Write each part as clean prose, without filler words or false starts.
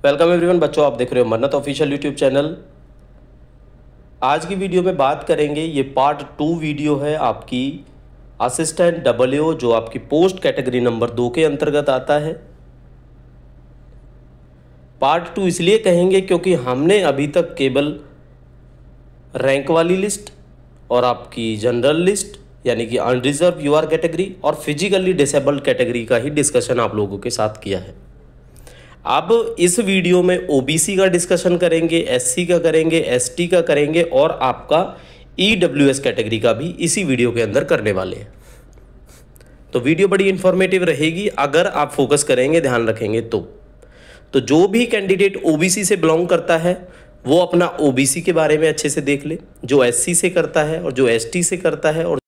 Welcome everyone बच्चों, आप देख रहे हो मन्नत ऑफिशियल यूट्यूब चैनल। आज की वीडियो में बात करेंगे, ये पार्ट 2 वीडियो है आपकी असिस्टेंट डब्ल्यू, जो आपकी पोस्ट कैटेगरी नंबर 2 के अंतर्गत आता है। पार्ट 2 इसलिए कहेंगे क्योंकि हमने अभी तक केवल रैंक वाली लिस्ट और आपकी जनरल लिस्ट यानी कि अनरिजर्व यूआर कैटेगरी और फिजिकली डिसेबल्ड कैटेगरी का ही डिस्कशन आप लोगों के साथ किया है। अब इस वीडियो में ओबीसी का डिस्कशन करेंगे, एससी का करेंगे, एसटी का करेंगे और आपका ईडब्ल्यूएस कैटेगरी का भी इसी वीडियो के अंदर करने वाले हैं। तो वीडियो बड़ी इंफॉर्मेटिव रहेगी अगर आप फोकस करेंगे, ध्यान रखेंगे तो जो भी कैंडिडेट ओबीसी से बिलोंग करता है वो अपना ओबीसी के बारे में अच्छे से देख ले, जो एससी से करता है और जो एसटी से करता है, और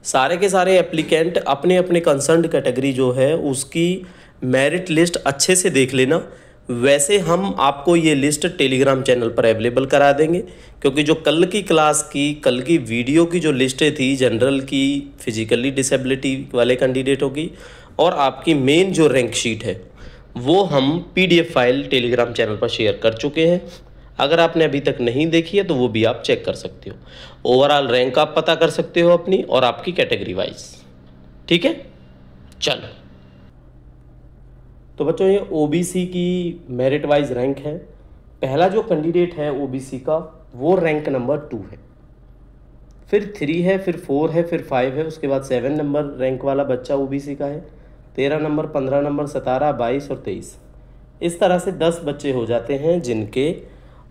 सारे के सारे एप्लीकेंट अपने अपने कंसर्न्ड कैटेगरी जो है उसकी मेरिट लिस्ट अच्छे से देख लेना। वैसे हम आपको ये लिस्ट टेलीग्राम चैनल पर अवेलेबल करा देंगे, क्योंकि जो कल की क्लास की कल की वीडियो की जो लिस्टें थी जनरल की, फिजिकली डिसेबिलिटी वाले कैंडिडेटों की और आपकी मेन जो रैंक शीट है वो हम पीडीएफ फाइल टेलीग्राम चैनल पर शेयर कर चुके हैं। अगर आपने अभी तक नहीं देखी है तो वो भी आप चेक कर सकते हो। ओवरऑल रैंक आप पता कर सकते हो अपनी और आपकी कैटेगरी वाइज। ठीक है, चलो। तो बच्चों ये ओबीसी की मेरिट वाइज रैंक है। पहला जो कैंडिडेट है ओबीसी का वो रैंक नंबर 2 है, फिर 3 है, फिर 4 है, फिर 5 है, उसके बाद 7 नंबर रैंक वाला बच्चा ओबीसी का है, 13 नंबर, 15 नंबर, 17, 22 और 23। इस तरह से 10 बच्चे हो जाते हैं जिनके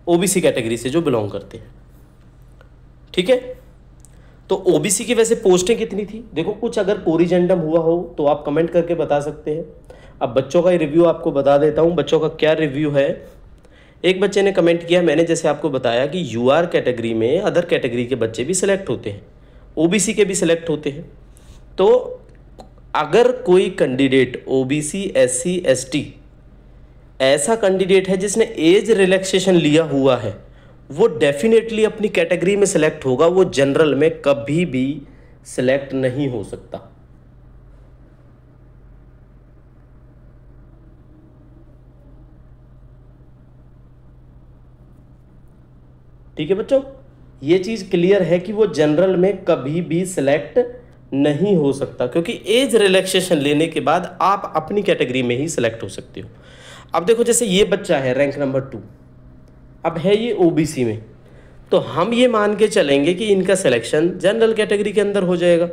ओबीसी कैटेगरी से जो बिलोंग करते हैं। ठीक है, तो ओबीसी की वैसे पोस्टें कितनी थी देखो, कुछ अगर कोरिजेंडम हुआ हो तो आप कमेंट करके बता सकते हैं। अब बच्चों का रिव्यू आपको बता देता हूं। बच्चों का क्या रिव्यू है, एक बच्चे ने कमेंट किया, मैंने जैसे आपको बताया कि यूआर कैटेगरी में अदर कैटेगरी के बच्चे भी सिलेक्ट होते हैं, ओबीसी के भी सिलेक्ट होते हैं। तो अगर कोई कैंडिडेट ओबीसी, एससी, एसटी ऐसा कैंडिडेट है जिसने एज रिलैक्सेशन लिया हुआ है, वो डेफिनेटली अपनी कैटेगरी में सिलेक्ट होगा, वो जनरल में कभी भी सिलेक्ट नहीं हो सकता। ठीक है बच्चों, ये चीज क्लियर है कि वो जनरल में कभी भी सिलेक्ट नहीं हो सकता, क्योंकि एज रिलैक्सेशन लेने के बाद आप अपनी कैटेगरी में ही सिलेक्ट हो सकते हो। अब देखो, जैसे ये बच्चा है रैंक नंबर 2, अब है ये ओबीसी में, तो हम ये मान के चलेंगे कि इनका सिलेक्शन जनरल कैटेगरी के अंदर हो जाएगा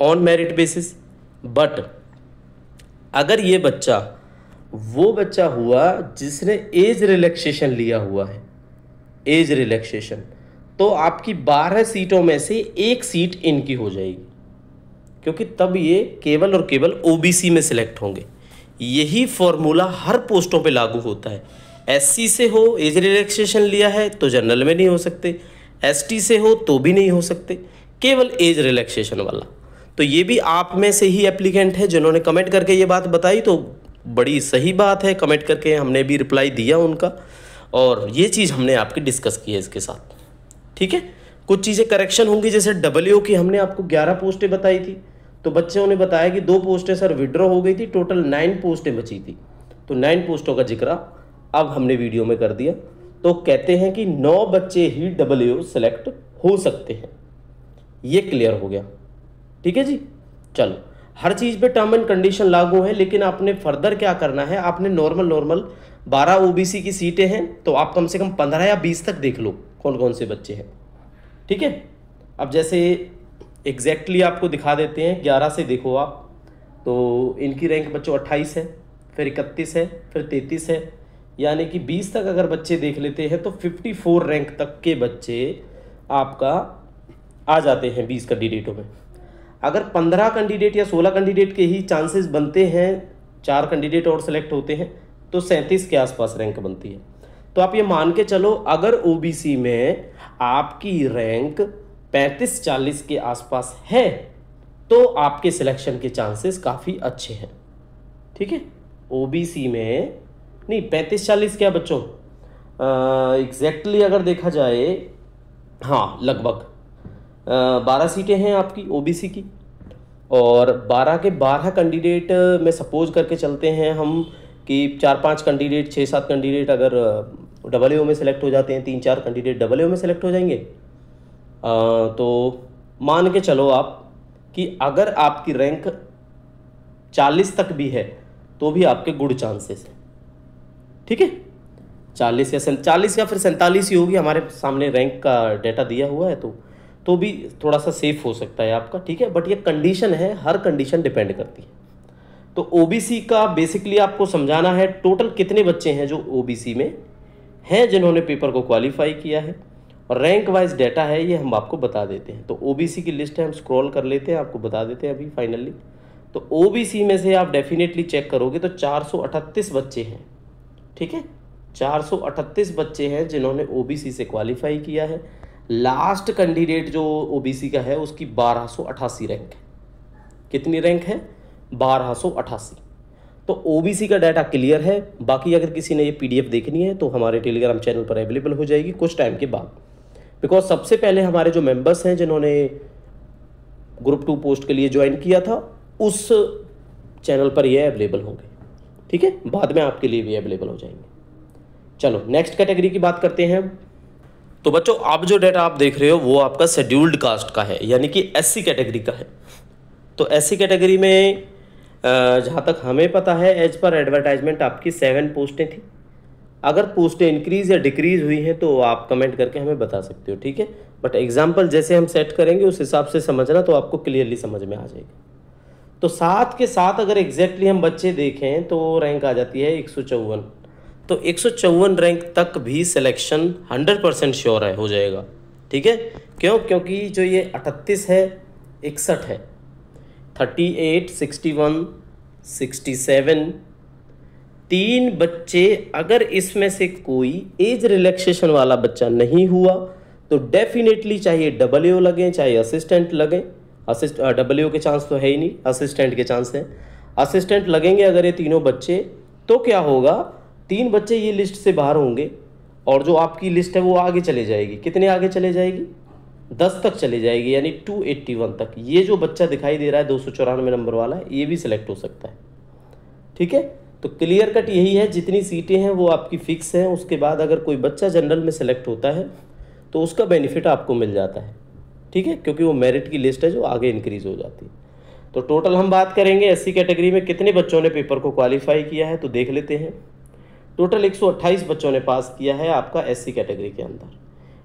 ऑन मेरिट बेसिस। बट अगर ये बच्चा वो बच्चा हुआ जिसने एज रिलैक्सेशन लिया हुआ है, एज रिलैक्सेशन, तो आपकी 12 सीटों में से 1 सीट इनकी हो जाएगी, क्योंकि तब ये केवल और केवल ओबीसी में सिलेक्ट होंगे। यही फॉर्मूला हर पोस्टों पे लागू होता है। एससी से हो, एज रिलैक्सेशन लिया है तो जनरल में नहीं हो सकते, एसटी से हो तो भी नहीं हो सकते, केवल एज रिलैक्सेशन वाला। तो ये भी आप में से ही एप्लीकेंट है जिन्होंने कमेंट करके ये बात बताई, तो बड़ी सही बात है। कमेंट करके हमने भी रिप्लाई दिया उनका, और ये चीज़ हमने आपकी डिस्कस की है इसके साथ। ठीक है, कुछ चीज़ें करेक्शन होंगी, जैसे डब्ल्यू की हमने आपको 11 पोस्टें बताई थी, तो बच्चों ने बताया कि 2 पोस्टें सर विड्रॉ हो गई थी, टोटल 9 पोस्टें बची थी। तो 9 पोस्टों का जिक्र अब हमने वीडियो में कर दिया। तो कहते हैं कि 9 बच्चे ही डब्ल्यू सेलेक्ट हो सकते हैं, ये क्लियर हो गया। ठीक है जी, चलो, हर चीज़ पे टर्म एंड कंडीशन लागू है, लेकिन आपने फर्दर क्या करना है, आपने नॉर्मल 12 ओबीसी की सीटें हैं, तो आप कम से कम 15 या 20 तक देख लो कौन कौन से बच्चे हैं। ठीक है, अब जैसे एग्जैक्टली आपको दिखा देते हैं, 11 से देखो आप, तो इनकी रैंक बच्चों 28 है, फिर 31 है, फिर 33 है, यानी कि 20 तक अगर बच्चे देख लेते हैं तो 54 रैंक तक के बच्चे आपका आ जाते हैं 20 कैंडिडेटों में। अगर 15 कैंडिडेट या 16 कैंडिडेट के ही चांसेस बनते हैं, 4 कैंडिडेट और सेलेक्ट होते हैं, तो 37 के आसपास रैंक बनती है। तो आप ये मान के चलो, अगर ओबीसी में आपकी रैंक 35-40 के आसपास है तो आपके सिलेक्शन के चांसेस काफ़ी अच्छे हैं। ठीक है, ओबीसी में नहीं, 35-40 क्या बच्चों, एग्जैक्टली अगर देखा जाए, हाँ लगभग 12 सीटें हैं आपकी ओबीसी की, और 12 के 12 कैंडिडेट में सपोज करके चलते हैं हम कि 4-5 कैंडिडेट, 6-7 कैंडिडेट अगर डबल में सेलेक्ट हो जाते हैं, 3-4 कैंडिडेट डबल में सेलेक्ट हो जाएंगे, तो मान के चलो आप कि अगर आपकी रैंक 40 तक भी है तो भी आपके गुड चांसेस हैं। ठीक है, 40 या 47 ही होगी, हमारे सामने रैंक का डेटा दिया हुआ है, तो भी थोड़ा सा सेफ हो सकता है आपका। ठीक है, बट ये कंडीशन है, हर कंडीशन डिपेंड करती है। तो ओबीसी का बेसिकली आपको समझाना है, टोटल कितने बच्चे हैं जो ओबीसी में हैं जिन्होंने पेपर को क्वालिफाई किया है, और रैंक वाइज डाटा है ये हम आपको बता देते हैं। तो ओबीसी की लिस्ट है, हम स्क्रॉल कर लेते हैं, आपको बता देते हैं अभी फाइनली। तो ओबीसी में से आप डेफिनेटली चेक करोगे तो 438 बच्चे हैं। ठीक है, 438 बच्चे हैं जिन्होंने ओबीसी से क्वालिफाई किया है। लास्ट कैंडिडेट जो ओबीसी का है उसकी 1288 रैंक है। कितनी रैंक है? 1288। तो ओबीसी का डाटा क्लियर है। बाकी अगर किसी ने ये पीडीएफ देखनी है तो हमारे टेलीग्राम चैनल पर अवेलेबल हो जाएगी कुछ टाइम के बाद, बिकॉज सबसे पहले हमारे जो मेंबर्स हैं जिन्होंने ग्रुप 2 पोस्ट के लिए ज्वाइन किया था उस चैनल पर ये अवेलेबल होंगे। ठीक है, बाद में आपके लिए भी अवेलेबल हो जाएंगे। चलो नेक्स्ट कैटेगरी की बात करते हैं। तो बच्चों अब जो डाटा आप देख रहे हो वो आपका शेड्यूल्ड कास्ट का है, यानी कि एससी कैटेगरी का है। तो एससी कैटेगरी में जहाँ तक हमें पता है एज पर एडवर्टाइजमेंट आपकी 7 पोस्टें थी। अगर पोस्टें इंक्रीज या डिक्रीज हुई हैं तो आप कमेंट करके हमें बता सकते हो। ठीक है, बट एग्जाम्पल जैसे हम सेट करेंगे उस हिसाब से समझना, तो आपको क्लियरली समझ में आ जाएगा। तो 7 के साथ अगर एग्जैक्टली हम बच्चे देखें तो रैंक आ जाती है 154। तो 154 रैंक तक भी सिलेक्शन 100% श्योर है, हो जाएगा। ठीक है, क्यों? क्योंकि जो ये 38 है, 61 है, 38, 61, 67, 3 बच्चे, अगर इसमें से कोई एज रिलैक्सेशन वाला बच्चा नहीं हुआ तो डेफिनेटली चाहिए डबलयू लगें चाहे असिस्टेंट लगें। डबलयू के चांस तो है ही नहीं, असिस्टेंट के चांस हैं। असिस्टेंट लगेंगे अगर ये तीनों बच्चे, तो क्या होगा, 3 बच्चे ये लिस्ट से बाहर होंगे और जो आपकी लिस्ट है वो आगे चले जाएगी। कितने आगे चले जाएगी? 10 तक चले जाएगी, यानी 281 तक। ये जो बच्चा दिखाई दे रहा है 294 नंबर वाला, ये भी सिलेक्ट हो सकता है। ठीक है, तो क्लियर कट यही है, जितनी सीटें हैं वो आपकी फिक्स हैं। उसके बाद अगर कोई बच्चा जनरल में सेलेक्ट होता है तो उसका बेनिफिट आपको मिल जाता है। ठीक है, क्योंकि वो मेरिट की लिस्ट है जो आगे इंक्रीज हो जाती है। तो टोटल हम बात करेंगे एससी कैटेगरी में कितने बच्चों ने पेपर को क्वालिफाई किया है, तो देख लेते हैं। टोटल 128 बच्चों ने पास किया है आपका एससी कैटेगरी के अंदर।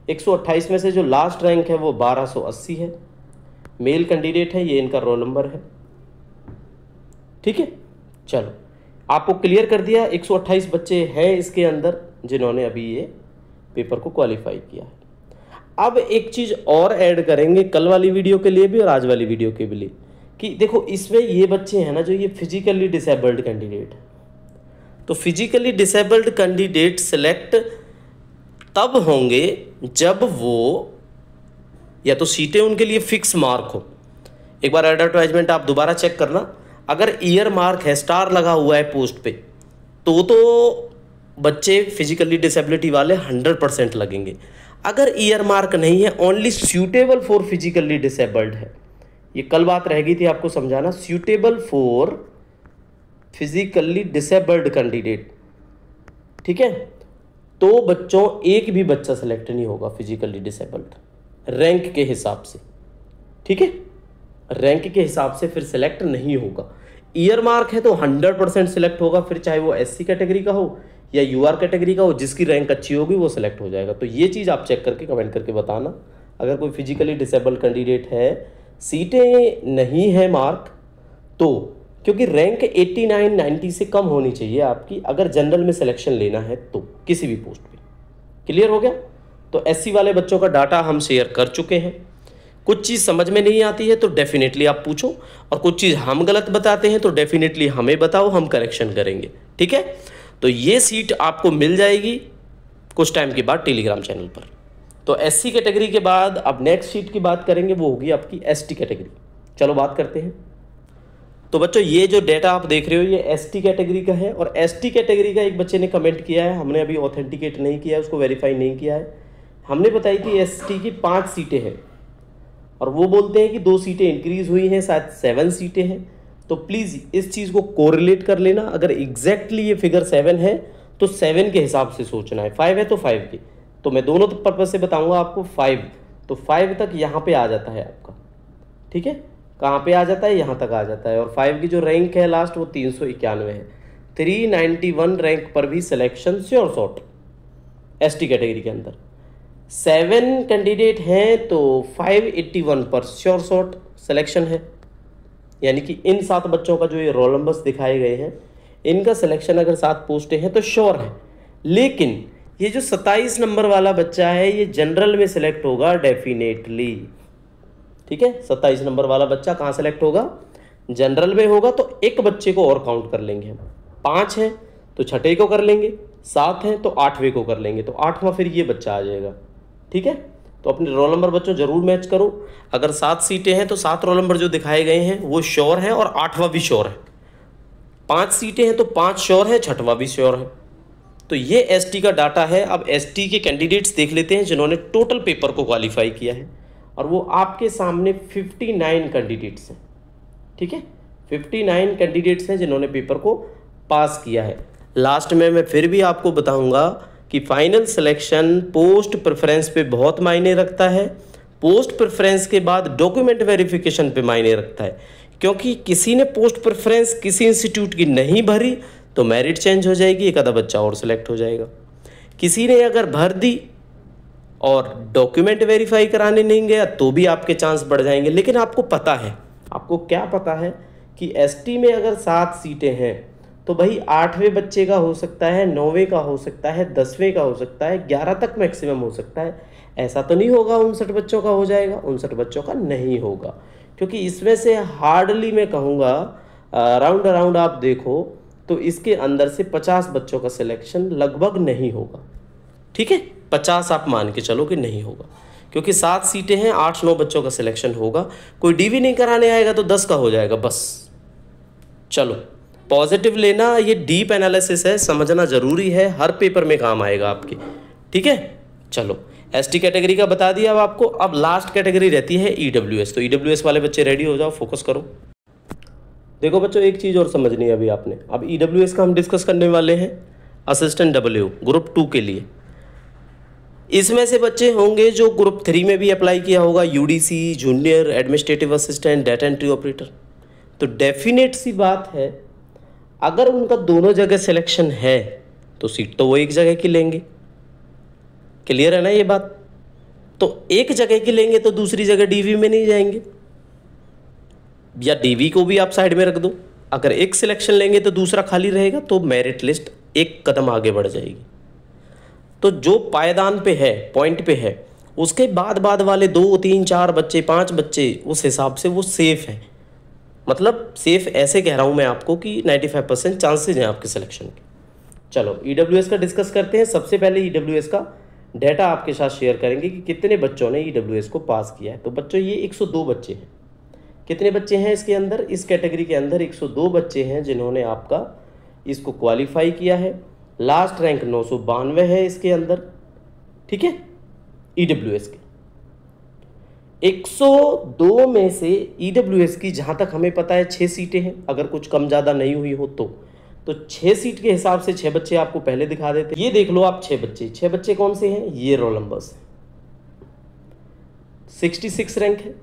128 में से जो लास्ट रैंक है वो 1280 है। मेल कैंडिडेट है, ये इनका रोल नंबर है। ठीक है, चलो आपको क्लियर कर दिया। 128 बच्चे हैं इसके अंदर जिन्होंने अभी ये पेपर को क्वालिफाई किया है। अब एक चीज़ और ऐड करेंगे कल वाली वीडियो के लिए भी और आज वाली वीडियो के लिए, कि देखो इसमें ये बच्चे हैं ना जो ये फिजिकली डिसेबल्ड कैंडिडेट है, तो फिजिकली डिसेबल्ड कैंडिडेट सेलेक्ट तब होंगे जब वो या तो सीटें उनके लिए फिक्स मार्क हो। एक बार एडवर्टाइजमेंट आप दोबारा चेक करना, अगर ईयर मार्क है, स्टार लगा हुआ है पोस्ट पे, तो बच्चे फिजिकली डिसेबिलिटी वाले 100% लगेंगे। अगर ईयर मार्क नहीं है, only suitable for physically disabled है, ये कल बात रह गई थी आपको समझाना, suitable for physically disabled candidate. ठीक है, तो बच्चों एक भी बच्चा सेलेक्ट नहीं होगा फिजिकली डिसेबल्ड रैंक के हिसाब से। ठीक है, रैंक के हिसाब से फिर सेलेक्ट नहीं होगा। ईयर मार्क है तो 100% सिलेक्ट होगा, फिर चाहे वो एससी कैटेगरी का हो या यूआर कैटेगरी का हो, जिसकी रैंक अच्छी होगी वो सिलेक्ट हो जाएगा। तो ये चीज़ आप चेक करके कमेंट करके बताना। अगर कोई फिजिकली डिसेबल्ड कैंडिडेट है, सीटें नहीं है मार्क, तो क्योंकि रैंक 89, 90 से कम होनी चाहिए आपकी अगर जनरल में सिलेक्शन लेना है तो किसी भी पोस्ट पे। क्लियर हो गया? तो एससी वाले बच्चों का डाटा हम शेयर कर चुके हैं। कुछ चीज़ समझ में नहीं आती है तो डेफिनेटली आप पूछो, और कुछ चीज़ हम गलत बताते हैं तो डेफिनेटली हमें बताओ, हम करेक्शन करेंगे। ठीक है, तो ये सीट आपको मिल जाएगी कुछ टाइम के बाद टेलीग्राम चैनल पर। तो एससी कैटेगरी के बाद अब नेक्स्ट सीट की बात करेंगे, वो होगी आपकी एसटी कैटेगरी। चलो बात करते हैं। तो बच्चों ये जो डेटा आप देख रहे हो ये एसटी कैटेगरी का है, और एसटी कैटेगरी का एक बच्चे ने कमेंट किया है, हमने अभी ऑथेंटिकेट नहीं किया है, उसको वेरीफाई नहीं किया है। हमने बताई कि एसटी की 5 सीटें हैं और वो बोलते हैं कि 2 सीटें इंक्रीज हुई हैं, शायद 7 सीटें हैं। तो प्लीज़ इस चीज़ को कोरिलेट कर लेना। अगर एग्जैक्टली ये फिगर 7 है तो 7 के हिसाब से सोचना है, 5 है तो 5 की, तो मैं दोनों पर्पज से बताऊंगा आपको। 5 तो 5 तक यहाँ पे आ जाता है आपका, ठीक है, कहाँ पे आ जाता है, यहाँ तक आ जाता है। और 5 की जो रैंक है लास्ट वो 391 है। 391 रैंक पर भी selection sure shot ST category के अंदर। 7 कैंडिडेट हैं तो 581 पर श्योर शॉट सिलेक्शन है। यानी कि इन 7 बच्चों का जो ये रोल नंबर्स दिखाए गए हैं, इनका सिलेक्शन अगर 7 पोस्टें हैं तो श्योर है। लेकिन ये जो 27 नंबर वाला बच्चा है ये जनरल में सिलेक्ट होगा डेफिनेटली, ठीक है। 27 नंबर वाला बच्चा कहाँ सेलेक्ट होगा, जनरल में होगा। तो एक बच्चे को और काउंट कर लेंगे हम, 5 है तो 6ठे को कर लेंगे, 7 है तो 8वें को कर लेंगे, तो 8वां फिर ये बच्चा आ जाएगा, ठीक है। तो अपने रोल नंबर बच्चों जरूर मैच करो। अगर 7 सीटें हैं तो 7 रोल नंबर जो दिखाए गए हैं वो श्योर है और 8वां भी श्योर है। 5 सीटें हैं तो 5 श्योर है, 6वां भी श्योर है। तो ये एसटी का डाटा है। अब एसटी के कैंडिडेट्स देख लेते हैं जिन्होंने टोटल पेपर को क्वालिफाई किया है, और वो आपके सामने 59 कैंडिडेट्स हैं, ठीक है। 59 कैंडिडेट्स हैं जिन्होंने पेपर को पास किया है। लास्ट में मैं फिर भी आपको बताऊंगा कि फाइनल सिलेक्शन पोस्ट प्रेफरेंस पे बहुत मायने रखता है। पोस्ट प्रेफरेंस के बाद डॉक्यूमेंट वेरिफिकेशन पे मायने रखता है, क्योंकि किसी ने पोस्ट प्रेफरेंस किसी इंस्टीट्यूट की नहीं भरी तो मेरिट चेंज हो जाएगी, एक आधा बच्चा और सिलेक्ट हो जाएगा। किसी ने अगर भर दी और डॉक्यूमेंट वेरीफाई कराने नहीं गया तो भी आपके चांस बढ़ जाएंगे। लेकिन आपको पता है, आपको क्या पता है कि एसटी में अगर 7 सीटें हैं तो भाई 8वें बच्चे का हो सकता है, 9वें का हो सकता है, 10वें का हो सकता है, 11 तक मैक्सिमम हो सकता है। ऐसा तो नहीं होगा 59 बच्चों का हो जाएगा, 59 बच्चों का नहीं होगा, क्योंकि इसमें से हार्डली मैं कहूँगा अराउंड आप देखो तो इसके अंदर से 50 बच्चों का सिलेक्शन लगभग नहीं होगा, ठीक है। 50 आप मान के चलो कि नहीं होगा, क्योंकि 7 सीटें हैं, 8-9 बच्चों का सिलेक्शन होगा। कोई डीवी नहीं कराने आएगा तो 10 का हो जाएगा बस। चलो पॉजिटिव लेना, ये डीप एनालिसिस है, समझना जरूरी है, हर पेपर में काम आएगा आपके, ठीक है। चलो एसटी कैटेगरी का बता दिया अब आपको। अब लास्ट कैटेगरी रहती है ईडब्ल्यूएस। तो ईडब्ल्यूएस वाले बच्चे रेडी हो जाओ, फोकस करो। देखो बच्चों एक चीज़ और समझनी है अभी आपने। अब ईडब्ल्यूएस का हम डिस्कस करने वाले हैं असिस्टेंट डब्ल्यू ग्रुप 2 के लिए। इसमें से बच्चे होंगे जो ग्रुप 3 में भी अप्लाई किया होगा, UDC, junior administrative assistant, data entry operator. तो डेफिनेट सी बात है अगर उनका दोनों जगह सिलेक्शन है तो सीट तो वो एक जगह की लेंगे, क्लियर है ना ये बात। तो एक जगह की लेंगे तो दूसरी जगह डीवी में नहीं जाएंगे, या डीवी को भी आप साइड में रख दो। अगर एक सिलेक्शन लेंगे तो दूसरा खाली रहेगा, तो मेरिट लिस्ट एक कदम आगे बढ़ जाएगी। तो जो पायदान पे है, पॉइंट पे है, उसके बाद वाले 2, 3, 4 बच्चे, 5 बच्चे, उस हिसाब से वो सेफ है। मतलब सेफ ऐसे कह रहा हूं मैं आपको कि 95% चांसेज हैं आपके सिलेक्शन के। चलो ईडब्ल्यूएस का डिस्कस करते हैं। सबसे पहले ईडब्ल्यूएस का डाटा आपके साथ शेयर करेंगे कि कितने बच्चों ने ईडब्ल्यूएस को पास किया है। तो बच्चों ये 102 बच्चे हैं। कितने बच्चे हैं इसके अंदर, इस कैटेगरी के अंदर 102 बच्चे हैं जिन्होंने आपका इसको क्वालिफाई किया है। लास्ट रैंक 992 है इसके अंदर, ठीक है, ईडब्ल्यूएस के। 102 में से ईडब्ल्यूएस की जहाँ तक हमें पता है 6 सीटें हैं, अगर कुछ कम ज़्यादा नहीं हुई हो तो 6 सीट के हिसाब से 6 बच्चे आपको पहले दिखा देते हैं। ये देख लो आप 6 बच्चे कौन से हैं, ये रोल नंबर्स 66 रैंक है।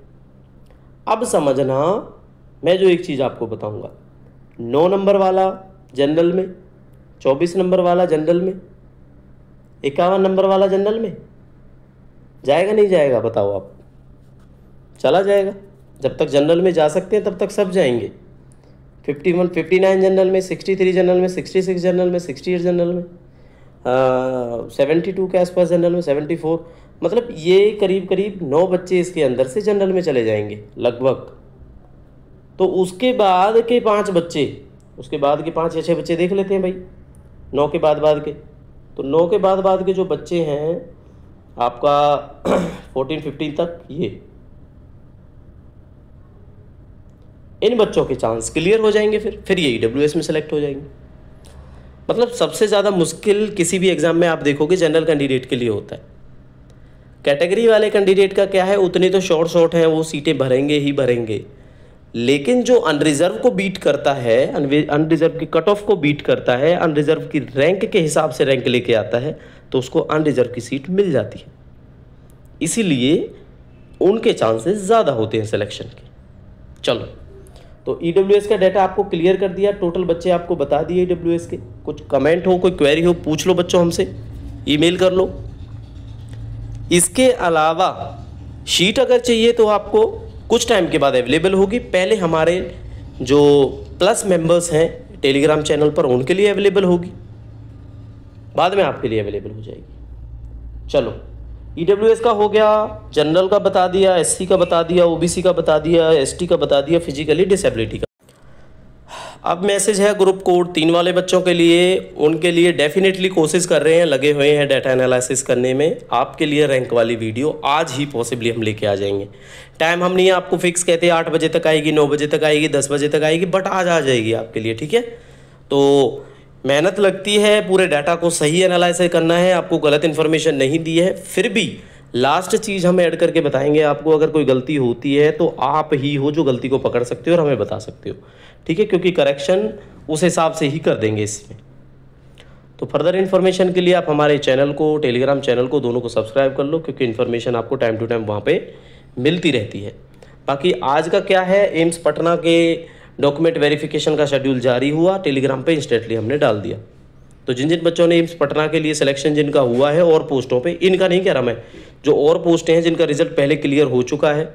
अब समझना, मैं जो एक चीज़ आपको बताऊंगा, 9 नंबर वाला जनरल में, 24 नंबर वाला जनरल में, 51 नंबर वाला जनरल में जाएगा नहीं जाएगा, बताओ आप। चला जाएगा, जब तक जनरल में जा सकते हैं तब तक सब जाएंगे। 51, 59 जनरल में, 63 जनरल में, 66 जनरल में, 68 जनरल में, 72 के आसपास जनरल में, 74, मतलब ये करीब 9 बच्चे इसके अंदर से जनरल में चले जाएंगे लगभग। तो उसके बाद के 5 बच्चे, उसके बाद के 5 या 6 बच्चे देख लेते हैं भाई, 9 के बाद के। तो 9 के बाद के जो बच्चे हैं आपका 14-15 तक, ये इन बच्चों के चांस क्लियर हो जाएंगे। फिर ये ईडब्ल्यूएस में सेलेक्ट हो जाएंगे। मतलब सबसे ज़्यादा मुश्किल किसी भी एग्जाम में आप देखोगे जनरल कैंडिडेट के लिए होता है। कैटेगरी वाले कैंडिडेट का क्या है, उतने तो शॉर्ट है, वो सीटें भरेंगे ही भरेंगे। लेकिन जो अनरिजर्व को बीट करता है, अनरिजर्व की कट ऑफ को बीट करता है, अनरिजर्व की रैंक के हिसाब से रैंक लेके आता है, तो उसको अनरिजर्व की सीट मिल जाती है। इसीलिए उनके चांसेस ज़्यादा होते हैं सिलेक्शन के। चलो, तो ईडब्ल्यूएस का डाटा आपको क्लियर कर दिया, टोटल बच्चे आपको बता दिए ईडब्ल्यूएस के। कुछ कमेंट हो, कोई क्वेरी हो, पूछ लो बच्चों हमसे, ईमेल कर लो। इसके अलावा शीट अगर चाहिए तो आपको कुछ टाइम के बाद अवेलेबल होगी। पहले हमारे जो प्लस मेंबर्स हैं टेलीग्राम चैनल पर उनके लिए अवेलेबल होगी, बाद में आपके लिए अवेलेबल हो जाएगी। चलो, ईडब्ल्यूएस का हो गया, जनरल का बता दिया, एससी का बता दिया, ओबीसी का बता दिया, एसटी का बता दिया, फिजिकली डिसेबिलिटी का। अब मैसेज है ग्रुप कोड 3 वाले बच्चों के लिए, उनके लिए डेफिनेटली कोशिश कर रहे हैं, लगे हुए हैं डाटा एनालिसिस करने में। आपके लिए रैंक वाली वीडियो आज ही पॉसिबली हम लेके आ जाएंगे। टाइम हम नहीं आपको फिक्स कहते 8 बजे तक आएगी, 9 बजे तक आएगी, 10 बजे तक आएगी, बट आज आ जाएगी आपके लिए, ठीक है। तो मेहनत लगती है, पूरे डाटा को सही एनालाइज करना है, आपको गलत इन्फॉर्मेशन नहीं दी है। फिर भी लास्ट चीज़ हम ऐड करके बताएंगे आपको, अगर कोई गलती होती है तो आप ही हो जो गलती को पकड़ सकते हो और हमें बता सकते हो, ठीक है, क्योंकि करेक्शन उस हिसाब से ही कर देंगे इसमें। तो फर्दर इन्फॉर्मेशन के लिए आप हमारे चैनल को, टेलीग्राम चैनल को, दोनों को सब्सक्राइब कर लो, क्योंकि इन्फॉर्मेशन आपको टाइम टू टाइम वहाँ पे मिलती रहती है। बाकी आज का क्या है, एम्स पटना के डॉक्यूमेंट वेरिफिकेशन का शेड्यूल जारी हुआ, टेलीग्राम पे इंस्टेंटली हमने डाल दिया। तो जिन जिन बच्चों ने एम्स पटना के लिए सिलेक्शन जिनका हुआ है और पोस्टों पे, इनका नहीं कह रहा मैं, जो और पोस्टें हैं जिनका रिजल्ट पहले क्लियर हो चुका है,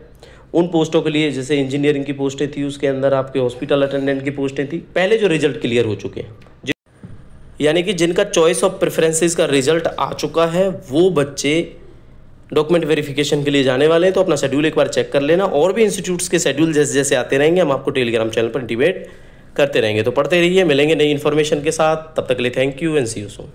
उन पोस्टों के लिए, जैसे इंजीनियरिंग की पोस्टें थी, उसके अंदर आपके हॉस्पिटल अटेंडेंट की पोस्टें थी, पहले जो रिजल्ट क्लियर हो चुके हैं, यानी कि जिनका चॉइस ऑफ प्रेफरेंसेस का रिजल्ट आ चुका है, वो बच्चे डॉक्यूमेंट वेरिफिकेशन के लिए जाने वाले हैं। तो अपना शेड्यूल एक बार चेक कर लेना। और भी इंस्टीट्यूट्स के शेड्यूल जैसे जैसे आते रहेंगे, हम आपको टेलीग्राम चैनल पर इंटीमेट करते रहेंगे। तो पढ़ते रहिए, मिलेंगे नई इन्फॉर्मेशन के साथ। तब तक के लिए thank you and see you soon.